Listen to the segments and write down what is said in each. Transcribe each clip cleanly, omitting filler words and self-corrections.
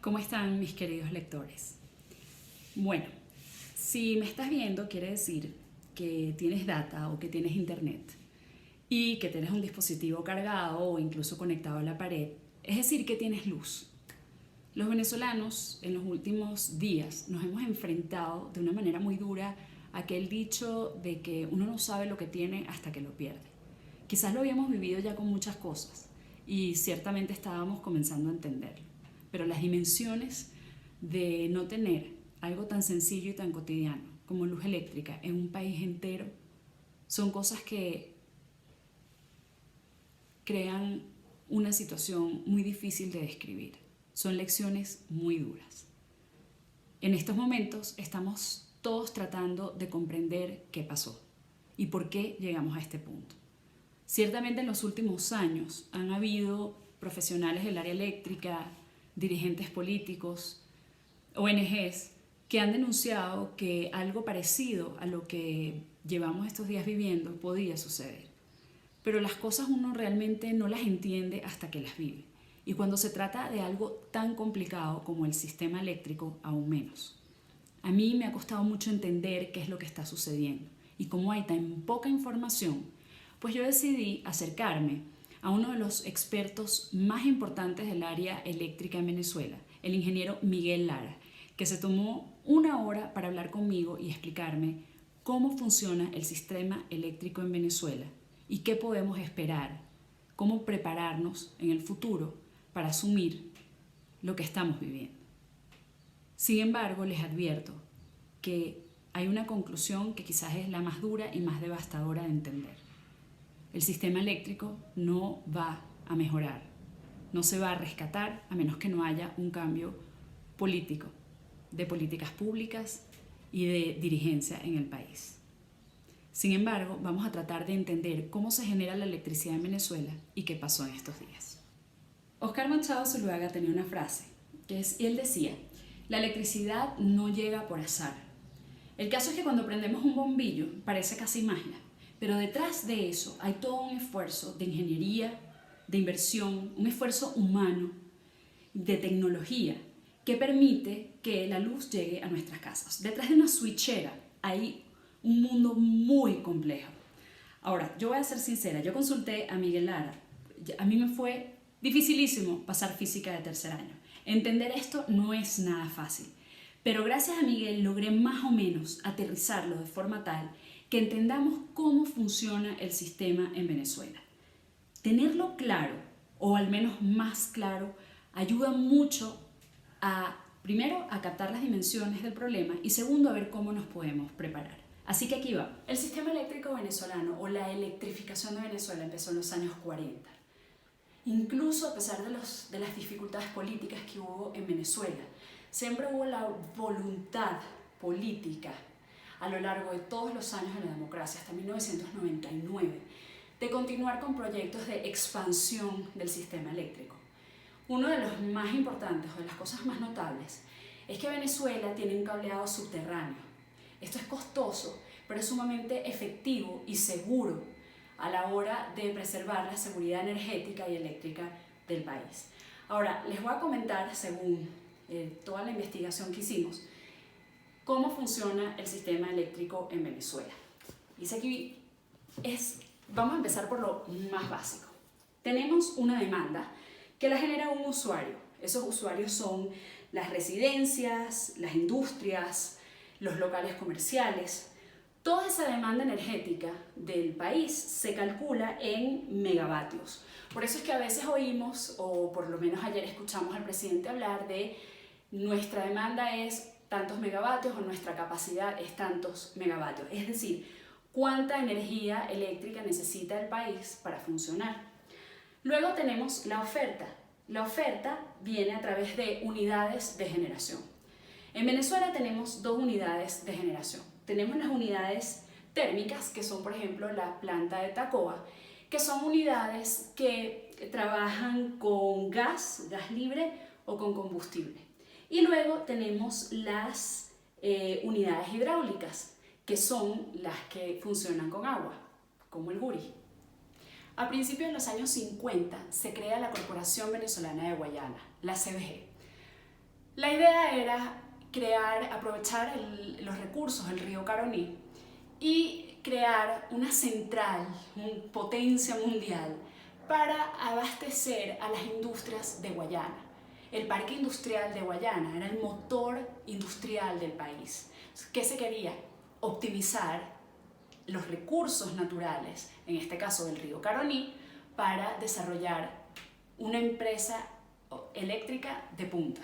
¿Cómo están mis queridos lectores? Bueno, si me estás viendo quiere decir que tienes data o que tienes internet y que tienes un dispositivo cargado o incluso conectado a la pared, es decir, que tienes luz. Los venezolanos en los últimos días nos hemos enfrentado de una manera muy dura a aquel dicho de que uno no sabe lo que tiene hasta que lo pierde. Quizás lo habíamos vivido ya con muchas cosas y ciertamente estábamos comenzando a entenderlo, pero las dimensiones de no tener algo tan sencillo y tan cotidiano como luz eléctrica en un país entero son cosas que crean una situación muy difícil de describir. Son lecciones muy duras. En estos momentos estamos todos tratando de comprender qué pasó y por qué llegamos a este punto. Ciertamente en los últimos años han habido profesionales del área eléctrica, dirigentes políticos, ONGs, que han denunciado que algo parecido a lo que llevamos estos días viviendo podía suceder. Pero las cosas uno realmente no las entiende hasta que las vive. Y cuando se trata de algo tan complicado como el sistema eléctrico, aún menos. A mí me ha costado mucho entender qué es lo que está sucediendo. Y como hay tan poca información, pues yo decidí acercarme a uno de los expertos más importantes del área eléctrica en Venezuela, el ingeniero Miguel Lara, que se tomó una hora para hablar conmigo y explicarme cómo funciona el sistema eléctrico en Venezuela y qué podemos esperar, cómo prepararnos en el futuro para asumir lo que estamos viviendo. Sin embargo, les advierto que hay una conclusión que quizás es la más dura y más devastadora de entender. El sistema eléctrico no va a mejorar, no se va a rescatar a menos que no haya un cambio político, de políticas públicas y de dirigencia en el país. Sin embargo, vamos a tratar de entender cómo se genera la electricidad en Venezuela y qué pasó en estos días. Oscar Machado Zuluaga tenía una frase, y él decía, la electricidad no llega por azar. El caso es que cuando prendemos un bombillo parece casi magia, pero detrás de eso hay todo un esfuerzo de ingeniería, de inversión, un esfuerzo humano, de tecnología, que permite que la luz llegue a nuestras casas. Detrás de una switchera hay un mundo muy complejo. Ahora, yo voy a ser sincera, yo consulté a Miguel Lara. A mí me fue dificilísimo pasar física de tercer año. Entender esto no es nada fácil, pero gracias a Miguel logré más o menos aterrizarlo de forma tal que entendamos cómo funciona el sistema en Venezuela. Tenerlo claro, o al menos más claro, ayuda mucho primero, a captar las dimensiones del problema y segundo, a ver cómo nos podemos preparar. Así que aquí va. El sistema eléctrico venezolano o la electrificación de Venezuela empezó en los años 40. Incluso a pesar de las dificultades políticas que hubo en Venezuela, siempre hubo la voluntad política a lo largo de todos los años de la democracia, hasta 1999, de continuar con proyectos de expansión del sistema eléctrico. Uno de los más importantes o de las cosas más notables es que Venezuela tiene un cableado subterráneo. Esto es costoso, pero es sumamente efectivo y seguro a la hora de preservar la seguridad energética y eléctrica del país. Ahora, les voy a comentar, según toda la investigación que hicimos, cómo funciona el sistema eléctrico en Venezuela. Dice aquí, vamos a empezar por lo más básico. Tenemos una demanda que la genera un usuario. Esos usuarios son las residencias, las industrias, los locales comerciales. Toda esa demanda energética del país se calcula en megavatios. Por eso es que a veces oímos, o por lo menos ayer escuchamos al presidente hablar de nuestra demanda es tantos megavatios o nuestra capacidad es tantos megavatios. Es decir, cuánta energía eléctrica necesita el país para funcionar. Luego tenemos la oferta. La oferta viene a través de unidades de generación. En Venezuela tenemos dos unidades de generación. Tenemos las unidades térmicas, que son por ejemplo la planta de Tacoa, que son unidades que trabajan con gas libre o con combustible. Y luego tenemos las unidades hidráulicas, que son las que funcionan con agua, como el Guri. A principios de los años 50 se crea la Corporación Venezolana de Guayana, la CVG. La idea era aprovechar los recursos del río Caroní y crear una central, una potencia mundial, para abastecer a las industrias de Guayana. El parque industrial de Guayana era el motor industrial del país. ¿Qué se quería? Optimizar los recursos naturales, en este caso del río Caroní, para desarrollar una empresa eléctrica de punta.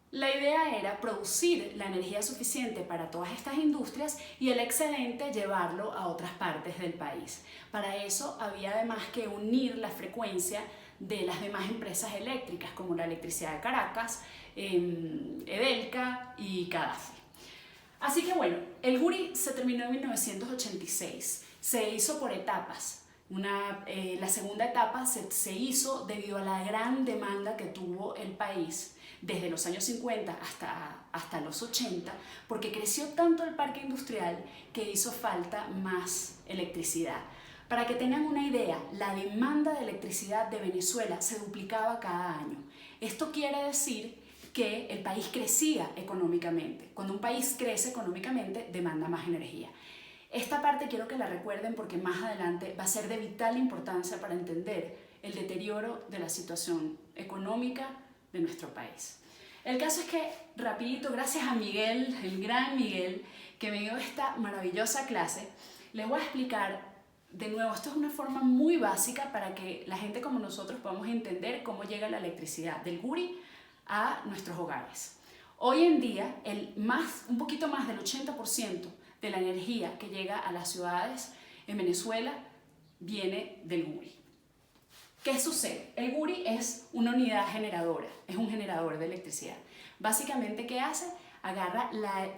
La idea era producir la energía suficiente para todas estas industrias y el excedente llevarlo a otras partes del país. Para eso había además que unir la frecuencia de las demás empresas eléctricas, como la Electricidad de Caracas, Edelca y Cadafi. Así que bueno, el Guri se terminó en 1986. Se hizo por etapas. La segunda etapa se hizo debido a la gran demanda que tuvo el país desde los años 50 hasta los 80, porque creció tanto el parque industrial que hizo falta más electricidad. Para que tengan una idea, la demanda de electricidad de Venezuela se duplicaba cada año. Esto quiere decir que el país crecía económicamente. Cuando un país crece económicamente, demanda más energía. Esta parte quiero que la recuerden porque más adelante va a ser de vital importancia para entender el deterioro de la situación económica de nuestro país. El caso es que, rapidito, gracias a Miguel, el gran Miguel, que me dio esta maravillosa clase, les voy a explicar de nuevo. Esto es una forma muy básica para que la gente como nosotros podamos entender cómo llega la electricidad del Guri a nuestros hogares. Hoy en día, un poquito más del 80% de la energía que llega a las ciudades en Venezuela viene del Guri. ¿Qué sucede? El Guri es una unidad generadora, es un generador de electricidad. Básicamente, ¿qué hace?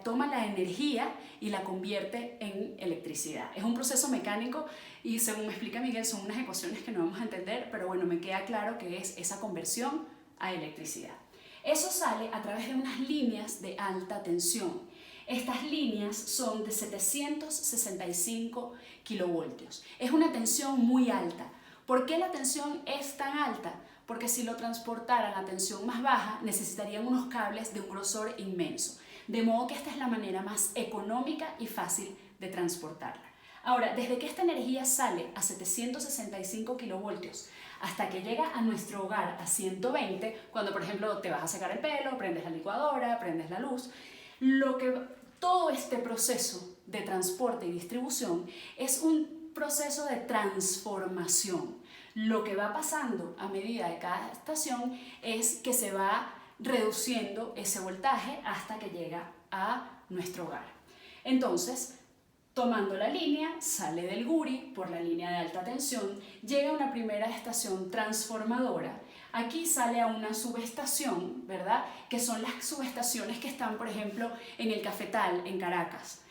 Toma la energía y la convierte en electricidad. Es un proceso mecánico y, según me explica Miguel, son unas ecuaciones que no vamos a entender, pero bueno, me queda claro que es esa conversión a electricidad. Eso sale a través de unas líneas de alta tensión. Estas líneas son de 765 kilovoltios. Es una tensión muy alta. ¿Por qué la tensión es tan alta? Porque si lo transportaran a tensión más baja, necesitarían unos cables de un grosor inmenso. De modo que esta es la manera más económica y fácil de transportarla. Ahora, desde que esta energía sale a 765 kilovoltios hasta que llega a nuestro hogar a 120, cuando por ejemplo te vas a secar el pelo, prendes la licuadora, prendes la luz, todo este proceso de transporte y distribución es un proceso de transformación. Lo que va pasando a medida de cada estación es que se va reduciendo ese voltaje hasta que llega a nuestro hogar. Entonces, tomando la línea, sale del Guri por la línea de alta tensión, llega a una primera estación transformadora. Aquí sale a una subestación, ¿verdad? Que son las subestaciones que están, por ejemplo, en el Cafetal, en Caracas.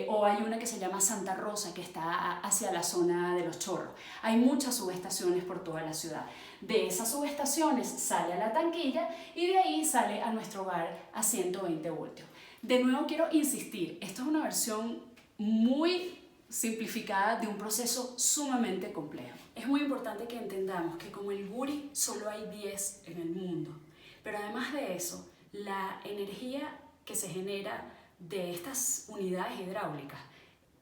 O hay una que se llama Santa Rosa, que está hacia la zona de Los Chorros. Hay muchas subestaciones por toda la ciudad. De esas subestaciones sale a la tanquilla y de ahí sale a nuestro hogar a 120 voltios. De nuevo quiero insistir, esto es una versión muy simplificada de un proceso sumamente complejo. Es muy importante que entendamos que como el Guri solo hay 10 en el mundo, pero además de eso, la energía que se genera de estas unidades hidráulicas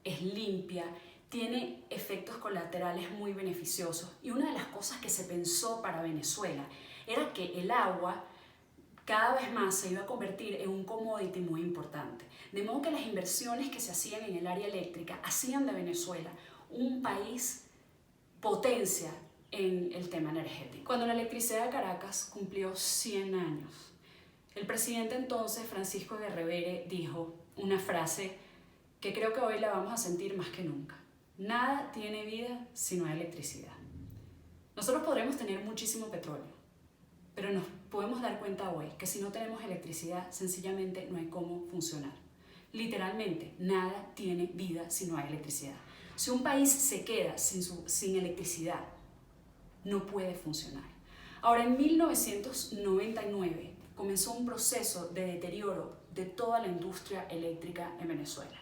es limpia, tiene efectos colaterales muy beneficiosos, y una de las cosas que se pensó para Venezuela era que el agua cada vez más se iba a convertir en un commodity muy importante. De modo que las inversiones que se hacían en el área eléctrica hacían de Venezuela un país potencia en el tema energético. Cuando la electricidad de Caracas cumplió 100 años, el presidente entonces, Francisco de Revere, dijo una frase que creo que hoy la vamos a sentir más que nunca. Nada tiene vida si no hay electricidad. Nosotros podremos tener muchísimo petróleo, pero nos podemos dar cuenta hoy que si no tenemos electricidad, sencillamente no hay cómo funcionar. Literalmente, nada tiene vida si no hay electricidad. Si un país se queda sin electricidad, no puede funcionar. Ahora, en 1999 comenzó un proceso de deterioro de toda la industria eléctrica en Venezuela.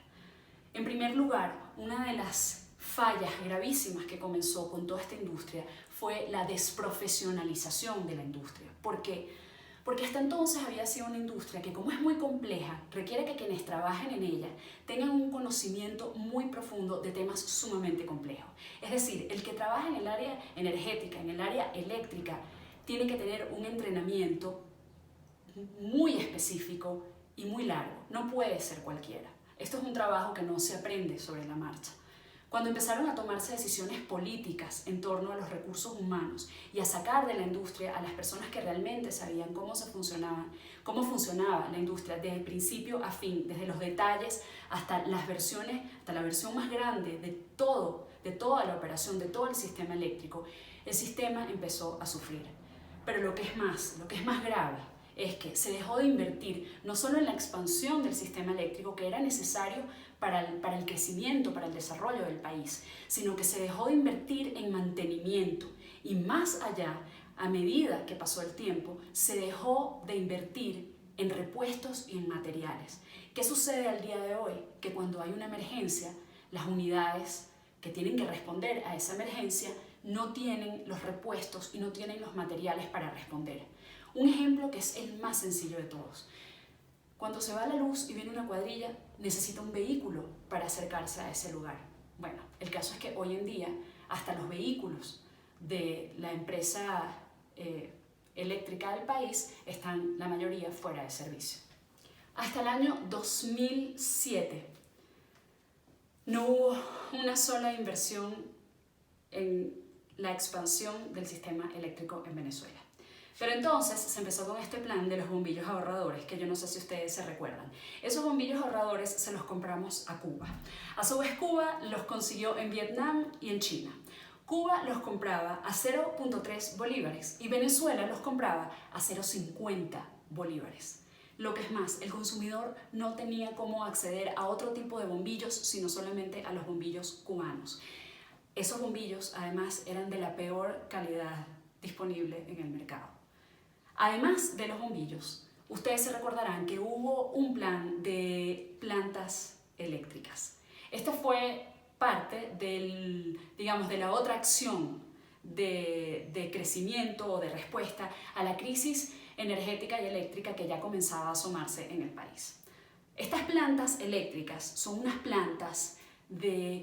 En primer lugar, una de las fallas gravísimas que comenzó con toda esta industria fue la desprofesionalización de la industria. ¿Por qué? Porque hasta entonces había sido una industria que, como es muy compleja, requiere que quienes trabajen en ella tengan un conocimiento muy profundo de temas sumamente complejos. Es decir, el que trabaja en el área energética, en el área eléctrica, tiene que tener un entrenamiento muy específico y muy largo. No puede ser cualquiera. Esto es un trabajo que no se aprende sobre la marcha. Cuando empezaron a tomarse decisiones políticas en torno a los recursos humanos y a sacar de la industria a las personas que realmente sabían cómo funcionaba la industria desde el principio a fin, desde los detalles hasta las versiones, hasta la versión más grande de toda la operación, de todo el sistema eléctrico, el sistema empezó a sufrir. Pero lo que es más grave es que se dejó de invertir no solo en la expansión del sistema eléctrico, que era necesario para el crecimiento, para el desarrollo del país, sino que se dejó de invertir en mantenimiento. Y más allá, a medida que pasó el tiempo, se dejó de invertir en repuestos y en materiales. ¿Qué sucede al día de hoy? Que cuando hay una emergencia, las unidades que tienen que responder a esa emergencia no tienen los repuestos y no tienen los materiales para responder. Un ejemplo que es el más sencillo de todos. Cuando se va la luz y viene una cuadrilla, necesita un vehículo para acercarse a ese lugar. Bueno, el caso es que hoy en día hasta los vehículos de la empresa eléctrica del país están la mayoría fuera de servicio. Hasta el año 2007 no hubo una sola inversión en la expansión del sistema eléctrico en Venezuela. Pero entonces se empezó con este plan de los bombillos ahorradores, que yo no sé si ustedes se recuerdan. Esos bombillos ahorradores se los compramos a Cuba. A su vez, Cuba los consiguió en Vietnam y en China. Cuba los compraba a 0.3 bolívares y Venezuela los compraba a 0.50 bolívares. Lo que es más, el consumidor no tenía cómo acceder a otro tipo de bombillos, sino solamente a los bombillos cubanos. Esos bombillos, además, eran de la peor calidad disponible en el mercado. Además de los bombillos, ustedes se recordarán que hubo un plan de plantas eléctricas. Esta fue parte de la otra acción de crecimiento o de respuesta a la crisis energética y eléctrica que ya comenzaba a asomarse en el país. Estas plantas eléctricas son unas plantas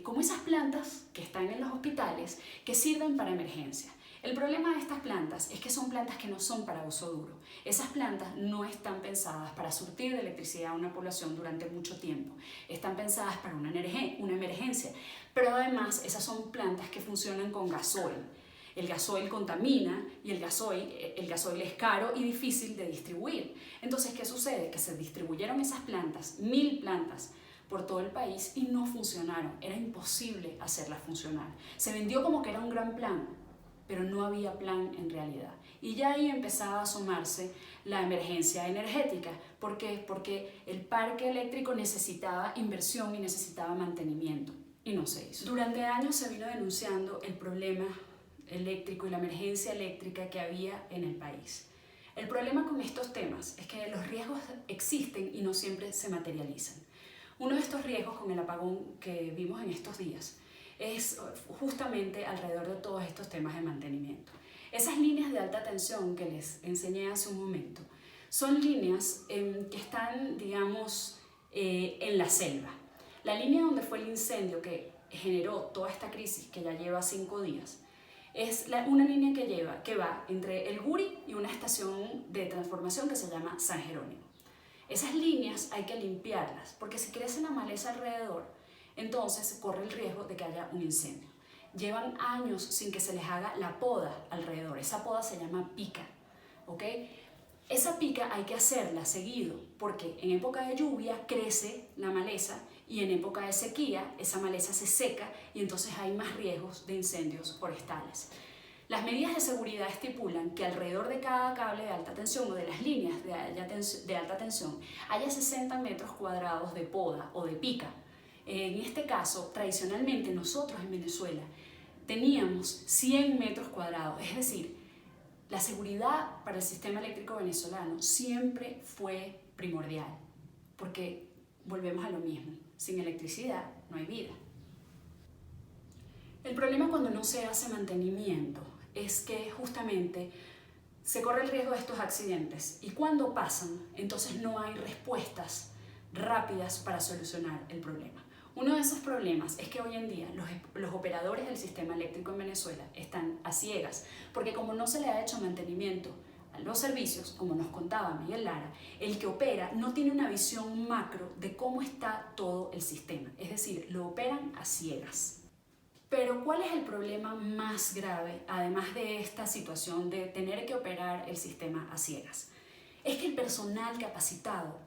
como esas plantas que están en los hospitales que sirven para emergencia. El problema de estas plantas es que son plantas que no son para uso duro. Esas plantas no están pensadas para surtir de electricidad a una población durante mucho tiempo. Están pensadas para una emergencia. Pero además esas son plantas que funcionan con gasoil. El gasoil contamina y el gasoil es caro y difícil de distribuir. Entonces, ¿qué sucede? Que se distribuyeron esas plantas, 1000 plantas, por todo el país y no funcionaron. Era imposible hacerlas funcionar. Se vendió como que era un gran plan, pero no había plan en realidad. Y ya ahí empezaba a asomarse la emergencia energética. ¿Por qué? Porque el parque eléctrico necesitaba inversión y necesitaba mantenimiento, y no se hizo. Durante años se vino denunciando el problema eléctrico y la emergencia eléctrica que había en el país. El problema con estos temas es que los riesgos existen y no siempre se materializan. Uno de estos riesgos con el apagón que vimos en estos días es justamente alrededor de todos estos temas de mantenimiento. Esas líneas de alta tensión que les enseñé hace un momento son líneas que están, digamos, en la selva. La línea donde fue el incendio que generó toda esta crisis que ya lleva 5 días es una línea que va entre el Guri y una estación de transformación que se llama San Jerónimo. Esas líneas hay que limpiarlas porque si crece la maleza alrededor, entonces se corre el riesgo de que haya un incendio. Llevan años sin que se les haga la poda alrededor. Esa poda se llama pica, ¿ok? Esa pica hay que hacerla seguido porque en época de lluvia crece la maleza y en época de sequía esa maleza se seca y entonces hay más riesgos de incendios forestales. Las medidas de seguridad estipulan que alrededor de cada cable de alta tensión o de las líneas de alta tensión haya 60 metros cuadrados de poda o de pica. En este caso, tradicionalmente nosotros en Venezuela teníamos 100 metros cuadrados, es decir, la seguridad para el sistema eléctrico venezolano siempre fue primordial, porque volvemos a lo mismo, sin electricidad no hay vida. El problema cuando no se hace mantenimiento es que justamente se corre el riesgo de estos accidentes y cuando pasan, entonces no hay respuestas rápidas para solucionar el problema. Uno de esos problemas es que hoy en día los operadores del sistema eléctrico en Venezuela están a ciegas, porque como no se le ha hecho mantenimiento a los servicios, como nos contaba Miguel Lara, el que opera no tiene una visión macro de cómo está todo el sistema, es decir, lo operan a ciegas. Pero ¿cuál es el problema más grave, además de esta situación de tener que operar el sistema a ciegas? Es que el personal capacitado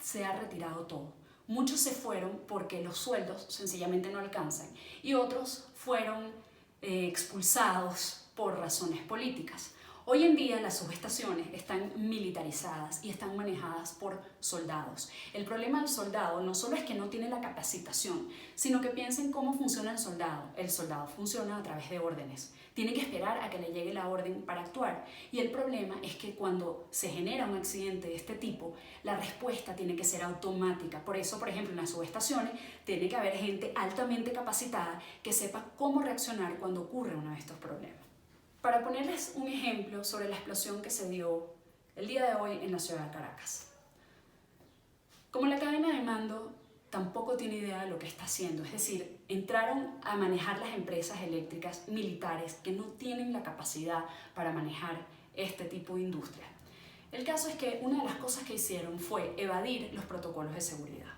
se ha retirado todo. Muchos se fueron porque los sueldos sencillamente no alcanzan y otros fueron expulsados por razones políticas. Hoy en día las subestaciones están militarizadas y están manejadas por soldados. El problema del soldado no solo es que no tiene la capacitación, sino que piensen cómo funciona el soldado. El soldado funciona a través de órdenes. Tiene que esperar a que le llegue la orden para actuar. Y el problema es que cuando se genera un accidente de este tipo, la respuesta tiene que ser automática. Por eso, por ejemplo, en las subestaciones tiene que haber gente altamente capacitada que sepa cómo reaccionar cuando ocurre uno de estos problemas. Para ponerles un ejemplo sobre la explosión que se dio el día de hoy en la ciudad de Caracas. Como la cadena de mando tampoco tiene idea de lo que está haciendo, es decir, entraron a manejar las empresas eléctricas militares que no tienen la capacidad para manejar este tipo de industria. El caso es que una de las cosas que hicieron fue evadir los protocolos de seguridad.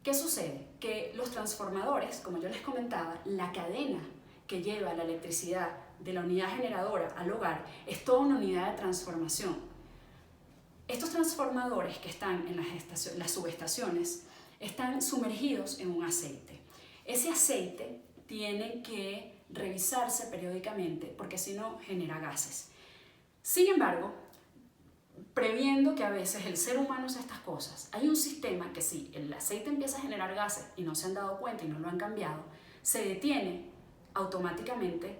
¿Qué sucede? Que los transformadores, como yo les comentaba, la cadena que lleva la electricidad de la unidad generadora al hogar es toda una unidad de transformación. Estos transformadores que están en las subestaciones están sumergidos en un aceite. Ese aceite tiene que revisarse periódicamente porque si no genera gases. Sin embargo, previendo que a veces el ser humano hace estas cosas, hay un sistema que si el aceite empieza a generar gases y no se han dado cuenta y no lo han cambiado, se detiene automáticamente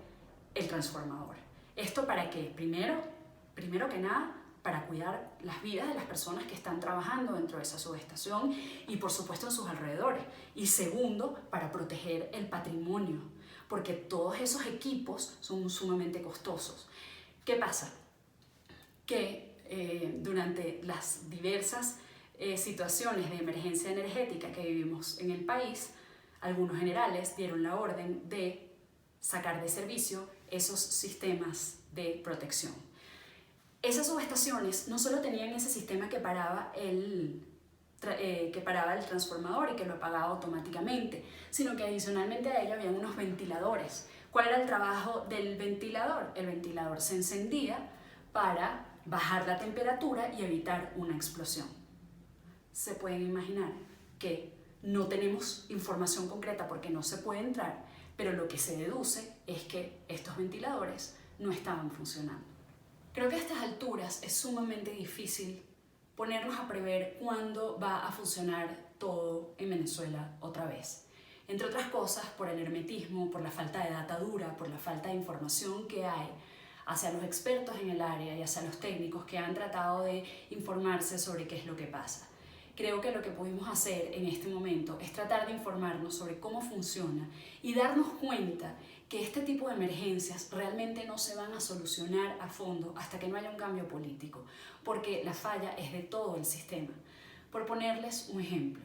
el transformador. ¿Esto para qué? Primero que nada, para cuidar las vidas de las personas que están trabajando dentro de esa subestación y por supuesto en sus alrededores. Y segundo, para proteger el patrimonio, porque todos esos equipos son sumamente costosos. ¿Qué pasa? Que durante las diversas situaciones de emergencia energética que vivimos en el país, algunos generales dieron la orden de sacar de servicio esos sistemas de protección. Esas subestaciones no solo tenían ese sistema que paraba el transformador y que lo apagaba automáticamente, sino que adicionalmente a ello había unos ventiladores. ¿Cuál era el trabajo del ventilador? El ventilador se encendía para bajar la temperatura y evitar una explosión. Se pueden imaginar que no tenemos información concreta porque no se puede entrar, pero lo que se deduce es que estos ventiladores no estaban funcionando. Creo que a estas alturas es sumamente difícil ponernos a prever cuándo va a funcionar todo en Venezuela otra vez. Entre otras cosas, por el hermetismo, por la falta de data dura, por la falta de información que hay hacia los expertos en el área y hacia los técnicos que han tratado de informarse sobre qué es lo que pasa. Creo que lo que pudimos hacer en este momento es tratar de informarnos sobre cómo funciona y darnos cuenta que este tipo de emergencias realmente no se van a solucionar a fondo hasta que no haya un cambio político, porque la falla es de todo el sistema. Por ponerles un ejemplo,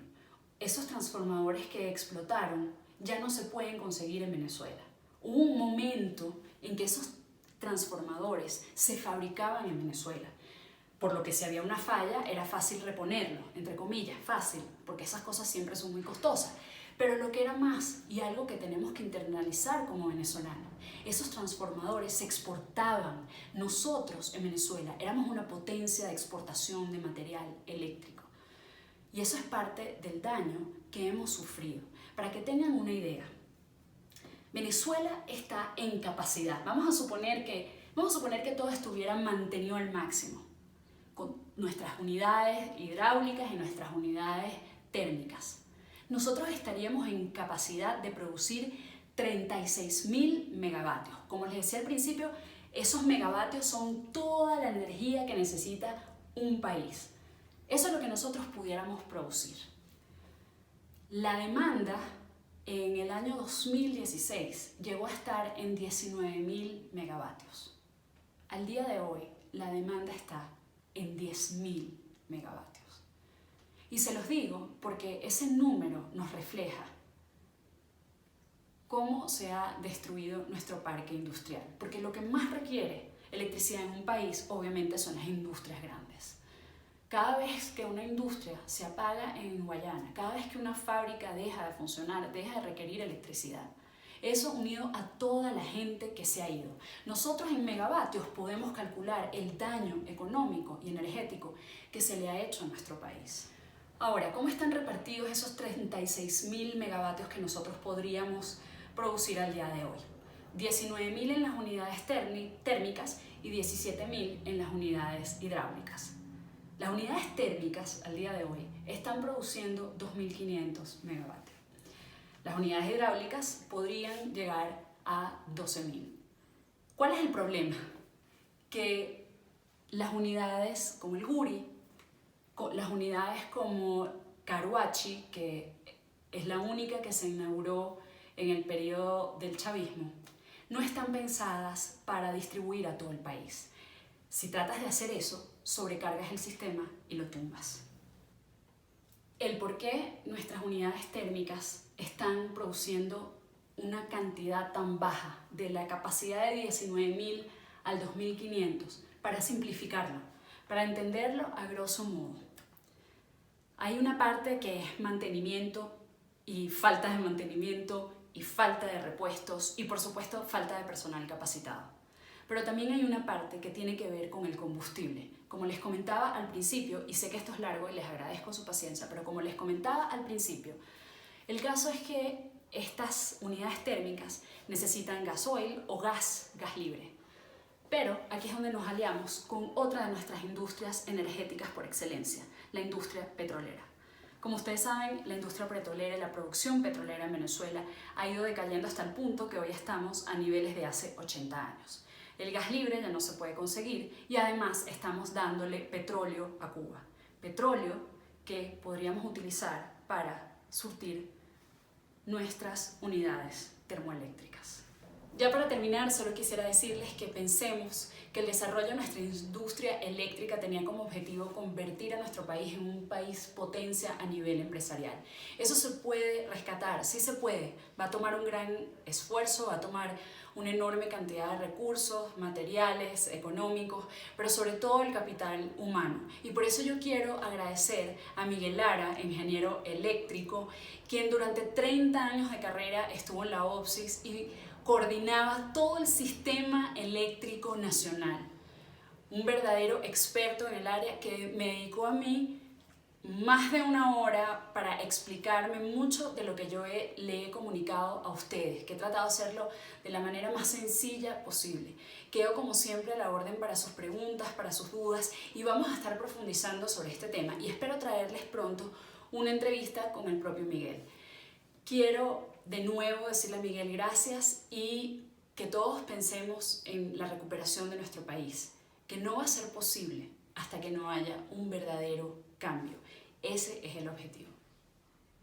esos transformadores que explotaron ya no se pueden conseguir en Venezuela. Hubo un momento en que esos transformadores se fabricaban en Venezuela, por lo que si había una falla era fácil reponerlo, entre comillas, fácil, porque esas cosas siempre son muy costosas. Pero lo que era más, y algo que tenemos que internalizar como venezolanos, esos transformadores se exportaban. Nosotros en Venezuela éramos una potencia de exportación de material eléctrico. Y eso es parte del daño que hemos sufrido. Para que tengan una idea, Venezuela está en capacidad. Vamos a suponer que todo estuviera mantenido al máximo, con nuestras unidades hidráulicas y nuestras unidades térmicas. Nosotros estaríamos en capacidad de producir 36.000 megavatios. Como les decía al principio, esos megavatios son toda la energía que necesita un país. Eso es lo que nosotros pudiéramos producir. La demanda en el año 2016 llegó a estar en 19.000 megavatios. Al día de hoy, la demanda está en 10.000 megavatios. Y se los digo porque ese número nos refleja cómo se ha destruido nuestro parque industrial. Porque lo que más requiere electricidad en un país, obviamente, son las industrias grandes. Cada vez que una industria se apaga en Guayana, cada vez que una fábrica deja de funcionar, deja de requerir electricidad, eso unido a toda la gente que se ha ido. Nosotros en megavatios podemos calcular el daño económico y energético que se le ha hecho a nuestro país. Ahora, ¿cómo están repartidos esos 36.000 megavatios que nosotros podríamos producir al día de hoy? 19.000 en las unidades térmicas y 17.000 en las unidades hidráulicas. Las unidades térmicas al día de hoy están produciendo 2.500 megavatios. Las unidades hidráulicas podrían llegar a 12.000. ¿Cuál es el problema? Que las unidades como el Guri, las unidades como Caruachi, que es la única que se inauguró en el periodo del chavismo, no están pensadas para distribuir a todo el país. Si tratas de hacer eso, sobrecargas el sistema y lo tumbas. El por qué nuestras unidades térmicas están produciendo una cantidad tan baja de la capacidad de 19.000 al 2.500, para simplificarlo, para entenderlo a grosso modo. Hay una parte que es mantenimiento y falta de mantenimiento y falta de repuestos y por supuesto falta de personal capacitado. Pero también hay una parte que tiene que ver con el combustible. Como les comentaba al principio, y sé que esto es largo y les agradezco su paciencia, pero como les comentaba al principio, el caso es que estas unidades térmicas necesitan gasoil o gas libre. Pero aquí es donde nos aliamos con otra de nuestras industrias energéticas por excelencia, la industria petrolera. Como ustedes saben, la industria petrolera y la producción petrolera en Venezuela ha ido decayendo hasta el punto que hoy estamos a niveles de hace 80 años. El gas libre ya no se puede conseguir y además estamos dándole petróleo a Cuba. Petróleo que podríamos utilizar para surtir nuestras unidades termoeléctricas. Ya para terminar, solo quisiera decirles que pensemos que el desarrollo de nuestra industria eléctrica tenía como objetivo convertir a nuestro país en un país potencia a nivel empresarial. Eso se puede rescatar, sí se puede. Va a tomar un gran esfuerzo, va a tomar una enorme cantidad de recursos, materiales, económicos, pero sobre todo el capital humano. Y por eso yo quiero agradecer a Miguel Lara, ingeniero eléctrico, quien durante 30 años de carrera estuvo en la OPSIS y coordinaba todo el sistema eléctrico nacional. Un verdadero experto en el área que me dedicó a mí más de una hora para explicarme mucho de lo que yo le he comunicado a ustedes, que he tratado de hacerlo de la manera más sencilla posible. Quedo como siempre a la orden para sus preguntas, para sus dudas y vamos a estar profundizando sobre este tema y espero traerles pronto una entrevista con el propio Miguel. Quiero de nuevo decirle a Miguel gracias y que todos pensemos en la recuperación de nuestro país, que no va a ser posible hasta que no haya un verdadero cambio. Ese es el objetivo.